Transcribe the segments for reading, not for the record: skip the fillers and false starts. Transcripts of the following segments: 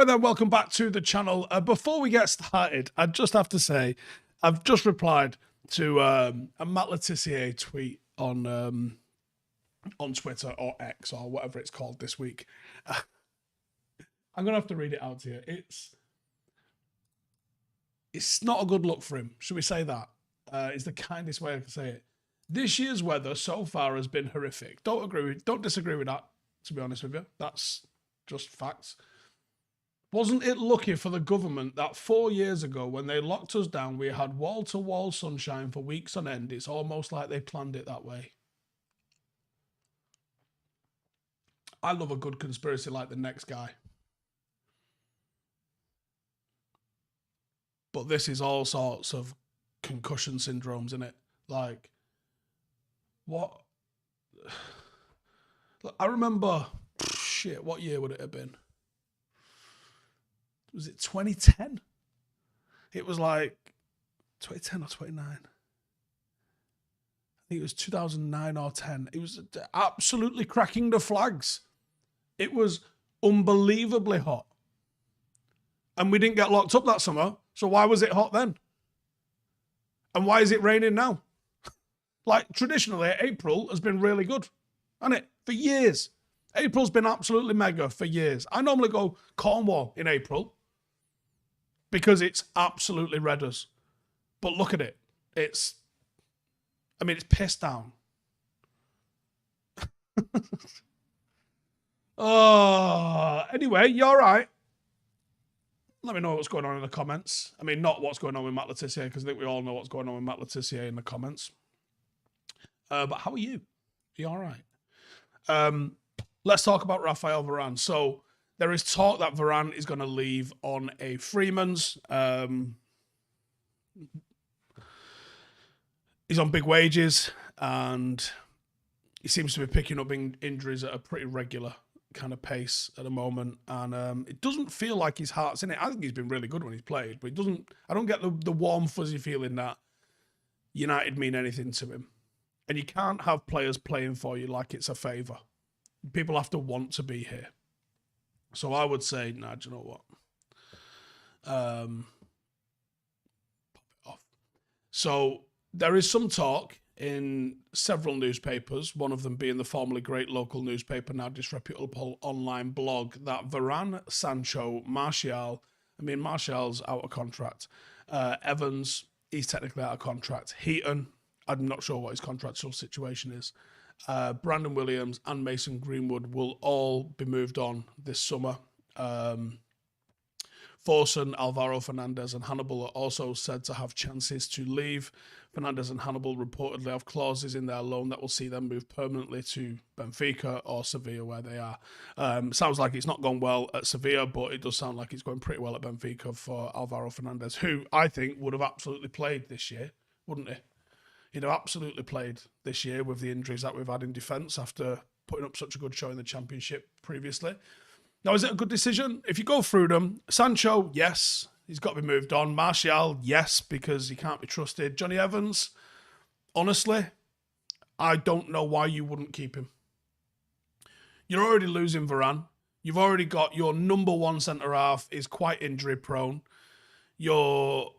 Right then, welcome back to the channel. Before we get started, I just have to say, I've just replied to a Matt Letizia tweet on Twitter or X or whatever it's called this week. I'm gonna have to read it out to you. It's not a good look for him. Should we say that? It's the kindest way I can say it. This year's weather so far has been horrific. Don't disagree with that. To be honest with you, that's just facts. Wasn't it lucky for the government that 4 years ago, when they locked us down, we had wall-to-wall sunshine for weeks on end? It's almost like they planned it that way. I love a good conspiracy like the next guy. But this is all sorts of concussion syndromes, isn't it? Like, what? I remember, shit, what year would it have been? Was it 2010? It was like 2010 or 29. I think it was 2009 or 10. It was absolutely cracking the flags. It was unbelievably hot. And we didn't get locked up that summer. So why was it hot then? And why is it raining now? Like, traditionally, April has been really good, hasn't it? For years. April's been absolutely mega for years. I normally go Cornwall in April because it's absolutely redders. But look at it. It's pissed down. Oh, anyway, you all right? Let me know what's going on in the comments. I mean, not what's going on with Matt Letizia, because I think we all know what's going on with Matt Letizia in the comments. But how are you? Are you all right? Let's talk about Raphael Varane. So there is talk that Varane is going to leave on a Freeman's. He's on big wages, and he seems to be picking up injuries at a pretty regular kind of pace at the moment. And it doesn't feel like his heart's in it. I think he's been really good when he's played, but I don't get the warm, fuzzy feeling that United mean anything to him. And you can't have players playing for you like it's a favour. People have to want to be here. So I would say, nah, do you know what? Pop it off. So there is some talk in several newspapers, one of them being the formerly great local newspaper, now disreputable online blog, that Varane, Sancho, Martial's out of contract. Evans, he's technically out of contract. Heaton, I'm not sure what his contractual situation is. Brandon Williams and Mason Greenwood will all be moved on this summer. Howson, Alvaro Fernandes and Hannibal are also said to have chances to leave. Fernandes and Hannibal reportedly have clauses in their loan that will see them move permanently to Benfica or Sevilla, where they are. Sounds like it's not gone well at Sevilla, but it does sound like it's going pretty well at Benfica for Alvaro Fernandes, who I think would have absolutely played this year, wouldn't he? He'd have absolutely played this year with the injuries that we've had in defence after putting up such a good show in the Championship previously. Now, is it a good decision? If you go through them, Sancho, yes, he's got to be moved on. Martial, yes, because he can't be trusted. Johnny Evans, honestly, I don't know why you wouldn't keep him. You're already losing Varane. You've already got your number one centre-half is quite injury-prone. The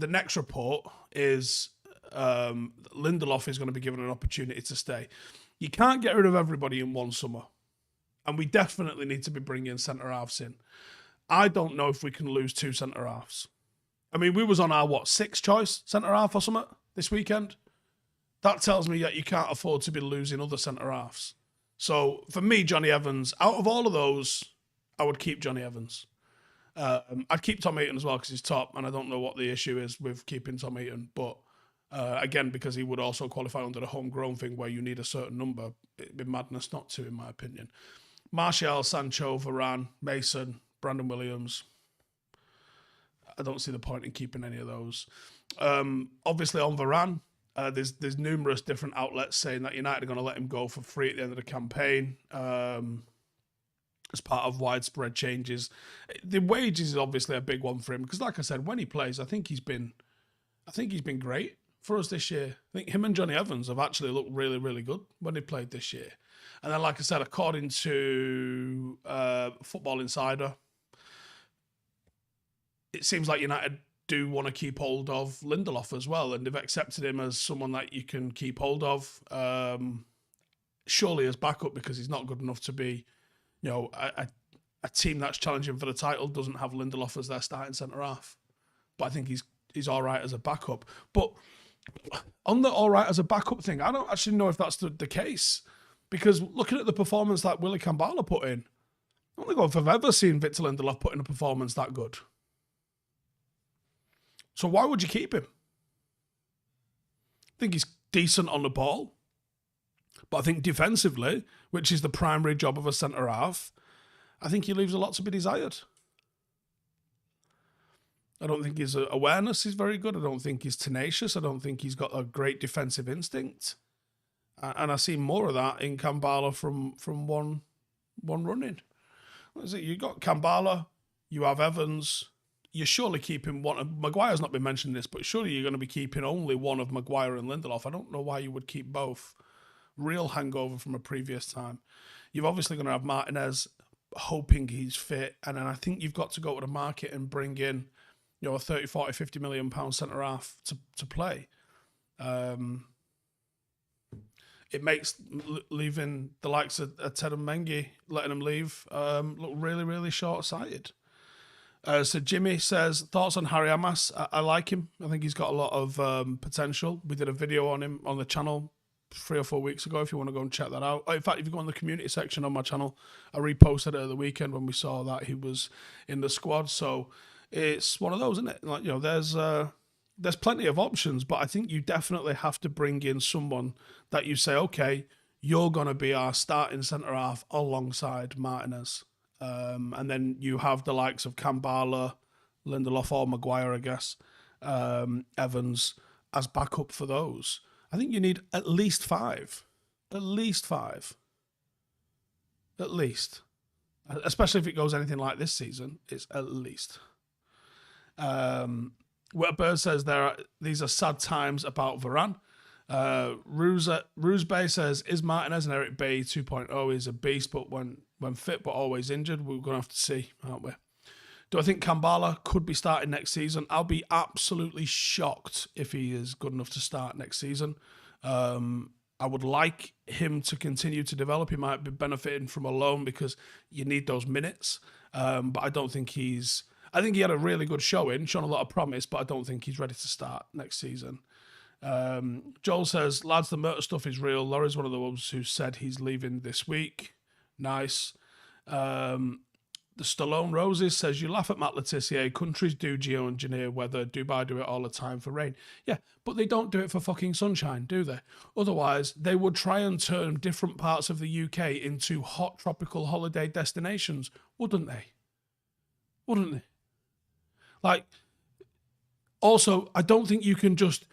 next report is Lindelof is going to be given an opportunity to stay. You can't get rid of everybody in one summer. And we definitely need to be bringing centre-halves in. I don't know if we can lose two centre-halves. I mean, we was on our, sixth choice centre-half or something this weekend? That tells me that you can't afford to be losing other centre-halves. So, for me, Johnny Evans, out of all of those, I would keep Johnny Evans. I'd keep Tom Heaton as well because he's top, and I don't know what the issue is with keeping Tom Heaton, but again, because he would also qualify under the homegrown thing where you need a certain number, it'd be madness not to, in my opinion. Martial, Sancho, Varane, Mason, Brandon Williams. I don't see the point in keeping any of those. Obviously, on Varane, there's numerous different outlets saying that United are going to let him go for free at the end of the campaign as part of widespread changes. The wages is obviously a big one for him because, like I said, when he plays, I think he's been great for us this year. I think him and Johnny Evans have actually looked really, really good when they played this year. And then, like I said, according to Football Insider, it seems like United do want to keep hold of Lindelof as well, and they've accepted him as someone that you can keep hold of, surely as backup, because he's not good enough to be, a team that's challenging for the title doesn't have Lindelof as their starting centre-half. But I think he's all right as a backup. But on the all right as a backup thing, I don't actually know if that's the case, because looking at the performance that Willy Kambala put in, I don't think I've ever seen Victor Lindelof put in a performance that good. So why would you keep him? I think he's decent on the ball. But I think defensively, which is the primary job of a centre-half, I think he leaves a lot to be desired. I don't think his awareness is very good. I don't think he's tenacious. I don't think he's got a great defensive instinct. And I see more of that in Kambala from one run-in. You got Kambala, you have Evans. You're surely keeping one. Maguire's not been mentioned this, but surely you're going to be keeping only one of Maguire and Lindelof. I don't know why you would keep both. Real hangover from a previous time. You're obviously going to have Martinez, hoping he's fit, and then I think you've got to go to the market and bring in, a 30, 40, 50 million pound centre half to play. It makes leaving the likes of Ted and Mengi, letting them leave, look really, really short-sighted. So Jimmy says, thoughts on Harry Amas? I like him. I think he's got a lot of potential. We did a video on him on the channel 3 or 4 weeks ago, if you want to go and check that out. In fact, if you go on the community section on my channel, I reposted it at the weekend when we saw that he was in the squad. So it's one of those, isn't it? Like, there's plenty of options, but I think you definitely have to bring in someone that you say, okay, you're going to be our starting centre-half alongside Martinez. And then you have the likes of Kambala, Lindelof or Maguire, I guess, Evans as backup for those. I think you need at least 5. At least 5. At least. Especially if it goes anything like this season, it's at least. What Bird says these are sad times about Varane. Ruzbay says, is Martinez and Erik Bailly 2.0 is a beast, but when fit but always injured? We're going to have to see, aren't we? Do I think Kambala could be starting next season? I'll be absolutely shocked if he is good enough to start next season. I would like him to continue to develop. He might be benefiting from a loan because you need those minutes. But I don't think I think he had a really good showing, shown a lot of promise, but I don't think he's ready to start next season. Joel says, lads, the Murta stuff is real. Laurie's one of the ones who said he's leaving this week. Nice. The Stallone Roses says, you laugh at Matt Letizia. Countries do geoengineer weather. Dubai do it all the time for rain. Yeah, but they don't do it for fucking sunshine, do they? Otherwise, they would try and turn different parts of the UK into hot tropical holiday destinations, wouldn't they? Wouldn't they? Like, also, I don't think you can just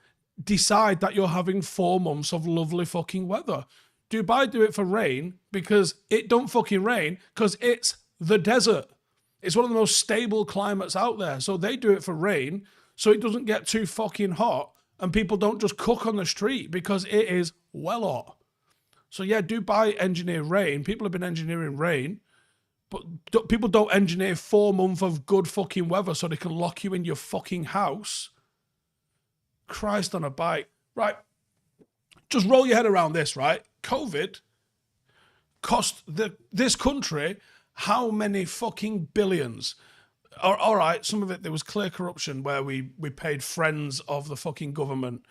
decide that you're having 4 months of lovely fucking weather. Dubai do it for rain because it don't fucking rain because it's the desert. It's one of the most stable climates out there. So they do it for rain so it doesn't get too fucking hot and people don't just cook on the street because it is well hot. So yeah, Dubai engineer rain. People have been engineering rain, but people don't engineer 4 months of good fucking weather so they can lock you in your fucking house. Christ on a bike. Right. Just roll your head around this, right? COVID cost this country how many fucking billions? All right, some of it, there was clear corruption where we paid friends of the fucking government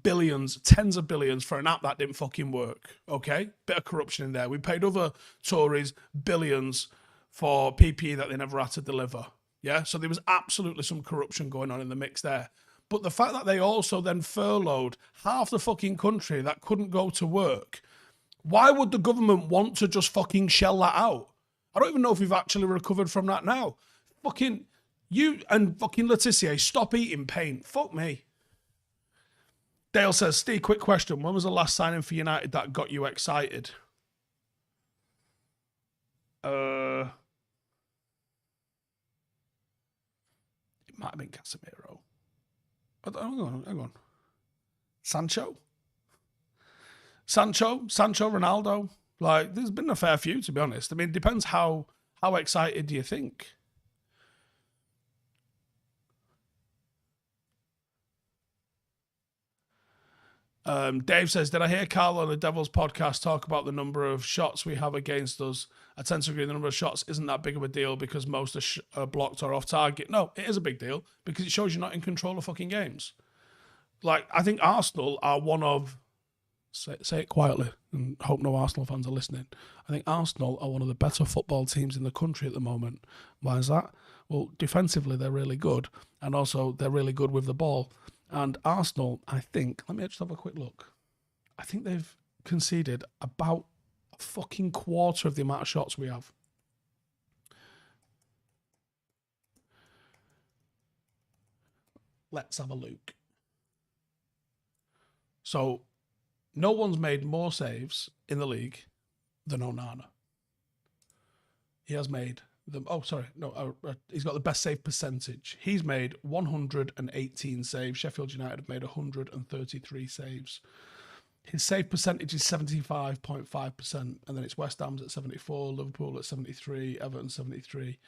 billions, tens of billions for an app that didn't fucking work, okay? Bit of corruption in there. We paid other Tories billions for PPE that they never had to deliver, yeah? So there was absolutely some corruption going on in the mix there. But the fact that they also then furloughed half the fucking country that couldn't go to work, why would the government want to just fucking shell that out? I don't even know if we've actually recovered from that now. Fucking, you and fucking Letizia, stop eating paint. Fuck me. Dale says, Steve, quick question. When was the last signing for United that got you excited? It might have been Casemiro. Hang on. Sancho, Ronaldo. Like, there's been a fair few, to be honest. I mean, it depends how excited do you think. Dave says, did I hear Carlo on the Devil's podcast talk about the number of shots we have against us? I tend to agree the number of shots isn't that big of a deal because most are blocked or off target. No, it is a big deal because it shows you're not in control of fucking games. Like, I think Arsenal are one of, say it quietly and hope no Arsenal fans are listening. I think Arsenal are one of the better football teams in the country at the moment. Why is that? Well, defensively, they're really good. And also, they're really good with the ball. And Arsenal, I think, let me just have a quick look. I think they've conceded about a fucking quarter of the amount of shots we have. Let's have a look. So, no one's made more saves in the league than Onana. He has made them. Oh, sorry. No, he's got the best save percentage. He's made 118 saves. Sheffield United have made 133 saves. His save percentage is 75.5%, and then it's West Ham's at 74, Liverpool at 73, Everton 73.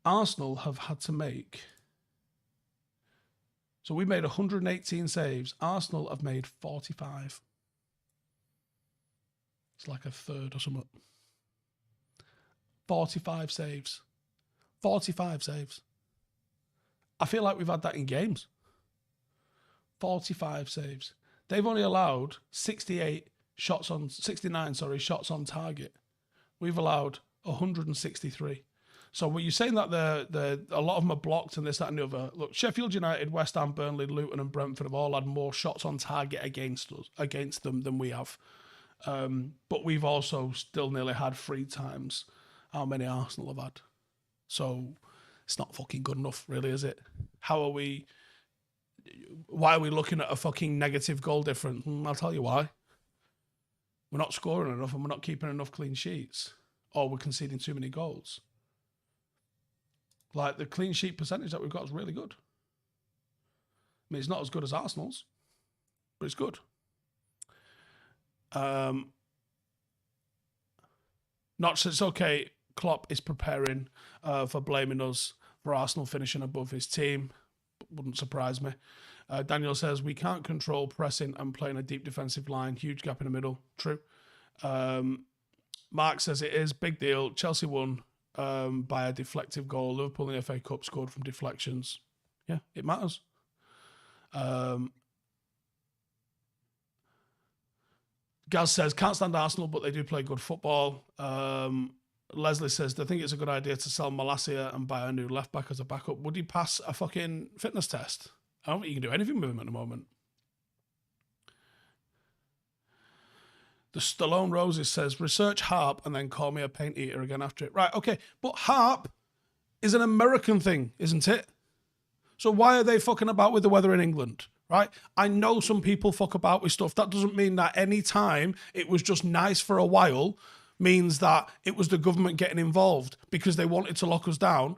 Arsenal have had to make... So we made 118 saves. Arsenal have made 45. It's like a third or something. 45 saves. 45 saves. I feel like we've had that in games. 45 saves. They've only allowed 69 shots on target. We've allowed 163. So were you saying that a lot of them are blocked and this, that, and the other? Look, Sheffield United, West Ham, Burnley, Luton, and Brentford have all had more shots on target against them than we have. But we've also still nearly had 3 times how many Arsenal have had. So it's not fucking good enough, really, is it? Why are we looking at a fucking negative goal difference? I'll tell you why. We're not scoring enough and we're not keeping enough clean sheets. Or we're conceding too many goals. Like, the clean sheet percentage that we've got is really good. I mean, it's not as good as Arsenal's, but it's good. It's okay. Klopp is preparing for blaming us for Arsenal finishing above his team. Wouldn't surprise me. Daniel says, we can't control pressing and playing a deep defensive line. Huge gap in the middle. True. Mark says it is. Big deal. Chelsea won by a deflective goal. Liverpool in the FA Cup scored from deflections. Yeah, it matters. Gaz says, can't stand Arsenal, but they do play good football. Leslie says, they think it's a good idea to sell Malacia and buy a new left-back as a backup. Would he pass a fucking fitness test? I don't think you can do anything with him at the moment. The Stallone Roses says, research Harp and then call me a paint eater again after it. Right, okay. But Harp is an American thing, isn't it? So why are they fucking about with the weather in England? Right? I know some people fuck about with stuff. That doesn't mean that any time it was just nice for a while means that it was the government getting involved because they wanted to lock us down.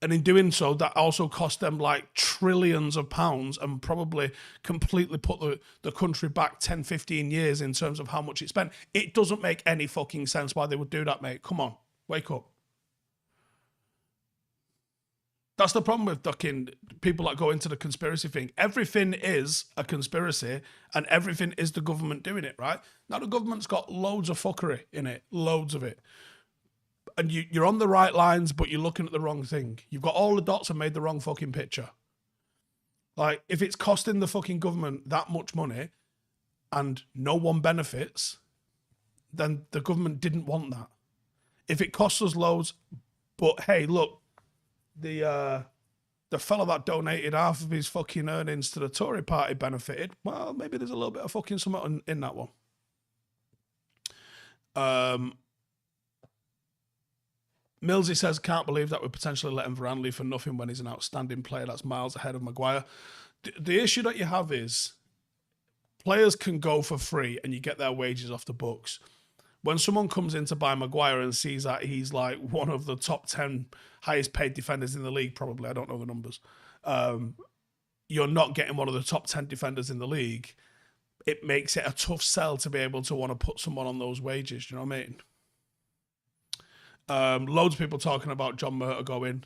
And in doing so, that also cost them like trillions of pounds and probably completely put the country back 10, 15 years in terms of how much it spent. It doesn't make any fucking sense why they would do that, mate. Come on, wake up. That's the problem with fucking people that go into the conspiracy thing. Everything is a conspiracy and everything is the government doing it, right? Now, the government's got loads of fuckery in it, loads of it. And you're on the right lines, but you're looking at the wrong thing. You've got all the dots and made the wrong fucking picture. Like, if it's costing the fucking government that much money and no one benefits, then the government didn't want that. If it costs us loads, but hey, look, the fella that donated half of his fucking earnings to the Tory party benefited, well, maybe there's a little bit of fucking something in that one. Millsy says, can't believe that we're potentially letting Varane leave for nothing when he's an outstanding player that's miles ahead of Maguire. The issue that you have is players can go for free and you get their wages off the books. When someone comes in to buy Maguire and sees that he's like one of the top 10 highest paid defenders in the league, probably, I don't know the numbers, you're not getting one of the top 10 defenders in the league. It makes it a tough sell to be able to want to put someone on those wages. Do you know what I mean? Loads of people talking about John Murta going.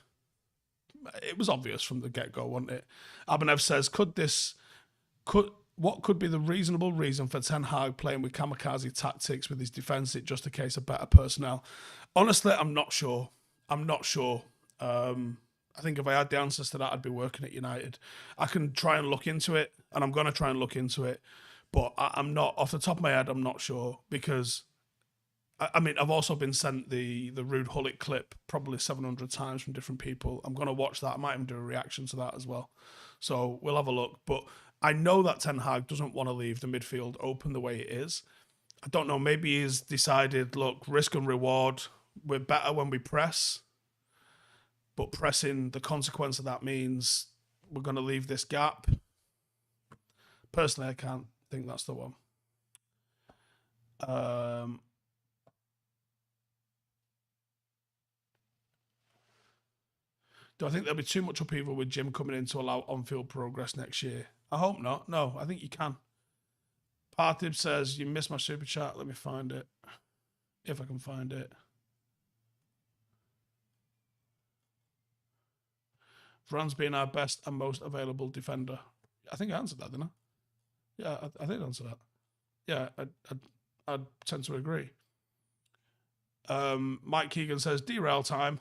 It was obvious from the get-go, wasn't it? Abanev says, could What could be the reasonable reason for Ten Hag playing with kamikaze tactics with his defence? It just a case of better personnel. Honestly, I'm not sure. I'm not sure. I think if I had the answers to that, I'd be working at United. I can try and look into it, and I'm going to try and look into it. But I'm not, off the top of my head, I'm not sure. Because, I mean, I've also been sent the Ruud Gullit clip probably 700 times from different people. I'm going to watch that. I might even do a reaction to that as well. So we'll have a look. But I know that Ten Hag doesn't want to leave the midfield open the way it is. I don't know, maybe he's decided, look, risk and reward, we're better when we press. But pressing, the consequence of that means we're going to leave this gap. Personally, I can't think that's the one. Do I think there'll be too much upheaval with Jim coming in to allow on-field progress next year? I hope not. No, I think you can. Partib says, you missed my super chat. Let me find it. If I can find it. Varane's being our best and most available defender. I think I answered that, didn't I? Yeah, I did answer that. Yeah, I tend to agree. Mike Keegan says, derail time.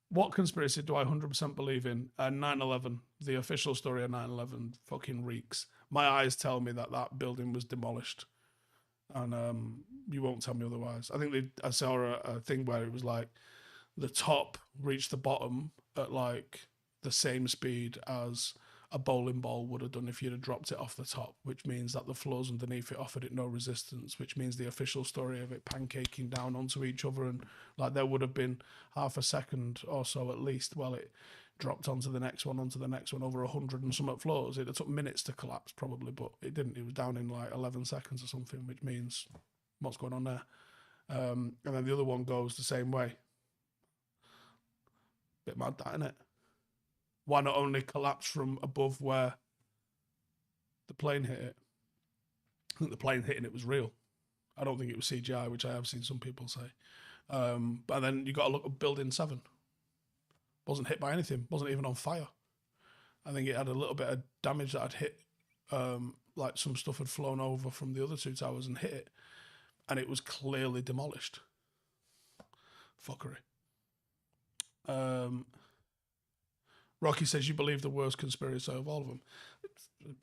What conspiracy do I 100% believe in? 9/11. The official story of 9/11 fucking reeks. My eyes tell me that that building was demolished. And you won't tell me otherwise. I think I saw a thing where it was like the top reached the bottom at like the same speed as a bowling ball would have done if you'd have dropped it off the top, which means that the floors underneath it offered it no resistance, which means the official story of it pancaking down onto each other, and like there would have been half a second or so at least while it dropped onto the next one, over 100 and some floors. It took minutes to collapse probably, but it didn't. It was down in like 11 seconds or something, which means what's going on there. And then the other one goes the same way. Bit mad, that, isn't it? Why not only collapse from above where the plane hit it? I think the plane hitting it was real. I don't think it was CGI, which I have seen some people say. But then you got to look at Building 7. Wasn't hit by anything. Wasn't even on fire. I think it had a little bit of damage that had hit, like some stuff had flown over from the other two towers and hit it. And it was clearly demolished. Fuckery. Rocky says, you believe the worst conspiracy of all of them.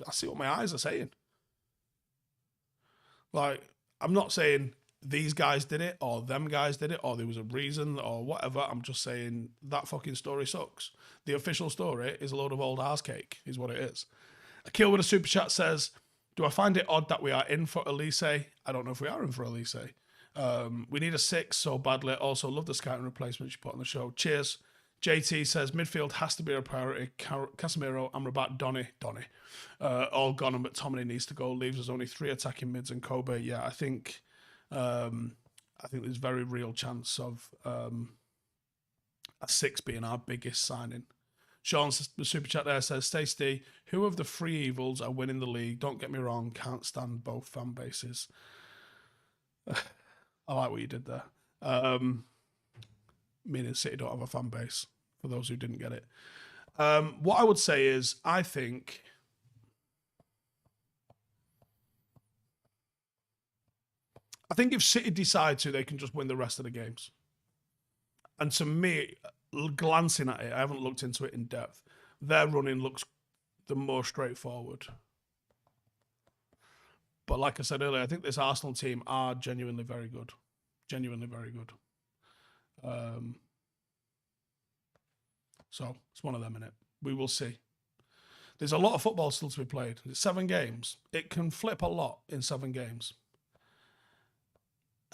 I see what my eyes are saying. Like, I'm not saying these guys did it or them guys did it or there was a reason or whatever. I'm just saying that fucking story sucks. The official story is a load of old arse cake, is what it is. Akil with a super chat says, do I find it odd that we are in for Elise? I don't know if we are in for Elise. We need a 6 so badly. Also, love the scouting replacements you put on the show. Cheers. JT says, midfield has to be a priority. Casemiro, Amrabat, Donny, all gone, and McTominay needs to go. Leaves us only 3 attacking mids and Kobe. Yeah, I think there's very real chance of a 6 being our biggest signing. Sean, the super chat there, says, Stacey, who of the 3 evils are winning the league? Don't get me wrong, can't stand both fan bases. I like what you did there. Meaning City don't have a fan base, for those who didn't get it. What I would say is, I think if City decide to, they can just win the rest of the games. And to me, glancing at it, I haven't looked into it in depth, their running looks the more straightforward. But like I said earlier, I think this Arsenal team are genuinely very good. Genuinely very good. So it's one of them, innit? We will see. There's a lot of football still to be played. It's 7 games. It can flip a lot in 7 games.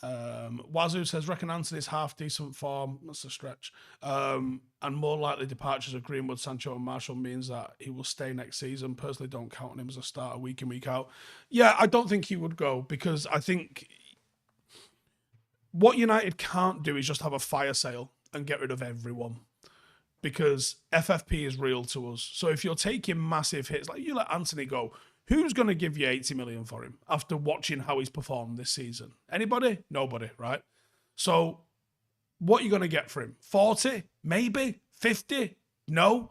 Wazoo says, reckon Anthony's half decent form. That's a stretch. And more likely departures of Greenwood, Sancho and Marshall means that he will stay next season. Personally, don't count on him as a starter week in, week out. Yeah, I don't think he would go, because I think what United can't do is just have a fire sale and get rid of everyone, because FFP is real to us. So if you're taking massive hits, like you let Anthony go, who's going to give you 80 million for him after watching how he's performed this season? Anybody? Nobody, right? So what are you going to get for him? 40? Maybe? 50? No?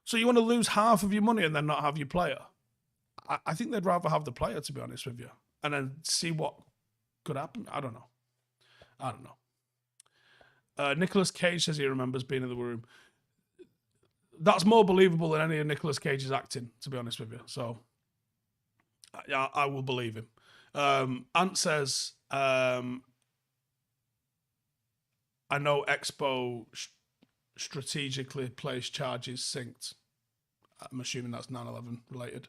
So you want to lose half of your money and then not have your player? I think they'd rather have the player, to be honest with you, and then see what could happen. I don't know. Nicolas Cage says he remembers being in the room. That's more believable than any of Nicolas Cage's acting, to be honest with you. So, yeah, I will believe him. Ant says, I know Expo strategically placed charges synced. I'm assuming that's 9/11 related.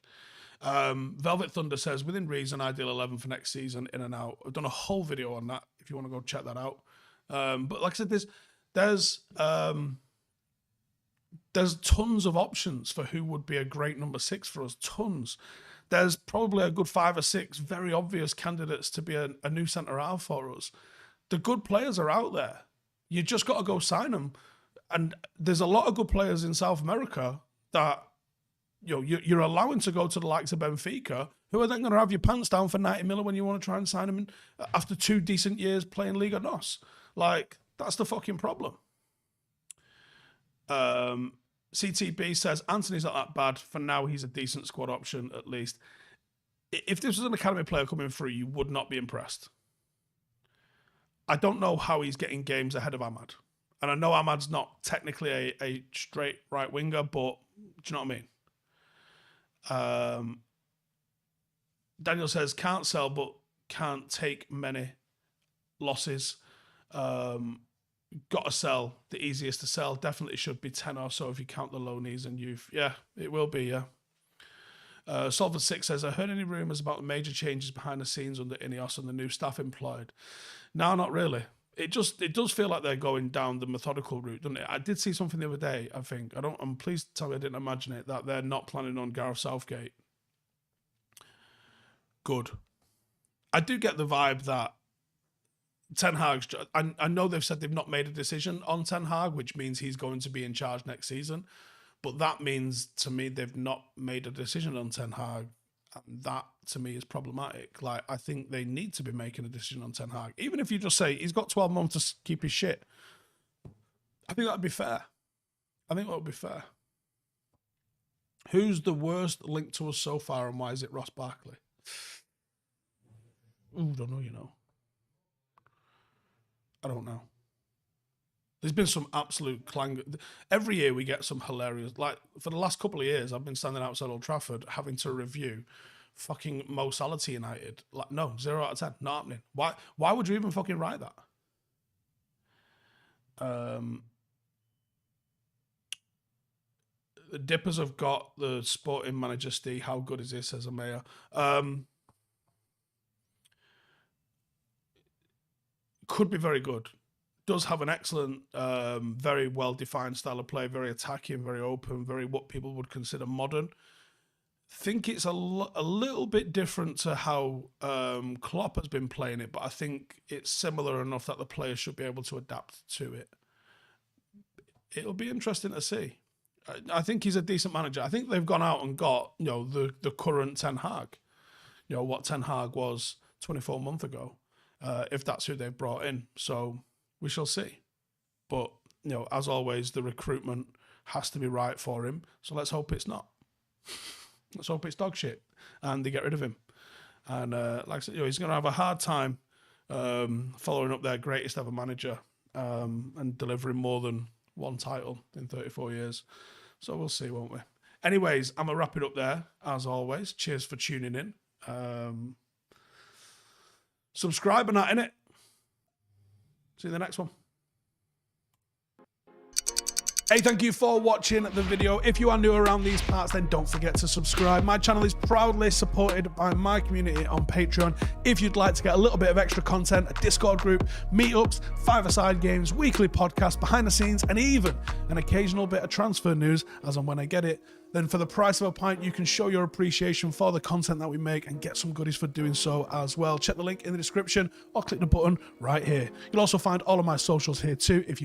Velvet Thunder says, within reason, ideal 11 for next season, in and out. I've done a whole video on that if you want to go check that out. But like I said, there's tons of options for who would be a great number 6 for us. Tons. There's probably a good 5 or 6 very obvious candidates to be a new centre half for us. The good players are out there. You just got to go sign them. And there's a lot of good players in South America that you're allowing to go to the likes of Benfica, who are then going to have your pants down for 90 million when you want to try and sign them after 2 decent years playing Liga NOS. Like, that's the fucking problem. CTB says, Anthony's not that bad. For now, he's a decent squad option, at least. If this was an academy player coming through, you would not be impressed. I don't know how he's getting games ahead of Ahmad. And I know Ahmad's not technically a straight right winger, but do you know what I mean? Daniel says, can't sell, but can't take many losses. Got to sell. The easiest to sell definitely should be 10 or so if you count the loanees and youth. Yeah, it will be, yeah. Solver 6 says, I heard any rumours about the major changes behind the scenes under Ineos and the new staff employed. No, not really. It does feel like they're going down the methodical route, doesn't it? I did see something the other day, I think. I'm pleased to tell you I didn't imagine it, that they're not planning on Gareth Southgate. Good. I do get the vibe that Ten Hag's... I know they've said they've not made a decision on Ten Hag, which means he's going to be in charge next season. But that means, to me, they've not made a decision on Ten Hag. And that, to me, is problematic. Like, I think they need to be making a decision on Ten Hag. Even if you just say, he's got 12 months to keep his shit. I think that'd be fair. I think that would be fair. Who's the worst linked to us so far, and why is it Ross Barkley? Ooh, don't know, you know. I don't know. There's been some absolute clang. Every year we get some hilarious... Like, for the last couple of years, I've been standing outside Old Trafford having to review fucking Mo Salah to United. Like, no, 0 out of 10. Not happening. Why would you even fucking write that? The Dippers have got the sporting manager, Steve. How good is this, says Amaya? Could be very good. Does have an excellent, very well-defined style of play, very attacking, very open, very what people would consider modern. Think it's a little bit different to how Klopp has been playing it, but I think it's similar enough that the players should be able to adapt to it. It'll be interesting to see. I think he's a decent manager. I think they've gone out and got, the current Ten Hag. What Ten Hag was 24 months ago, if that's who they've brought in. So we shall see. But, as always, the recruitment has to be right for him. So let's hope it's not. Let's hope it's dog shit and they get rid of him. And like I said, he's going to have a hard time following up their greatest ever manager and delivering more than one title in 34 years. So we'll see, won't we? Anyways, I'm going to wrap it up there, as always. Cheers for tuning in. Subscribe and that, innit? See you in the next one. Hey, thank you for watching the video. If you are new around these parts, then don't forget to subscribe. My channel is proudly supported by my community on Patreon. If you'd like to get a little bit of extra content, a Discord group, meetups, five-a-side games, weekly podcasts, behind the scenes, and even an occasional bit of transfer news as and when I get it, then for the price of a pint, you can show your appreciation for the content that we make and get some goodies for doing so as well. Check the link in the description or click the button right here. You'll also find all of my socials here too if you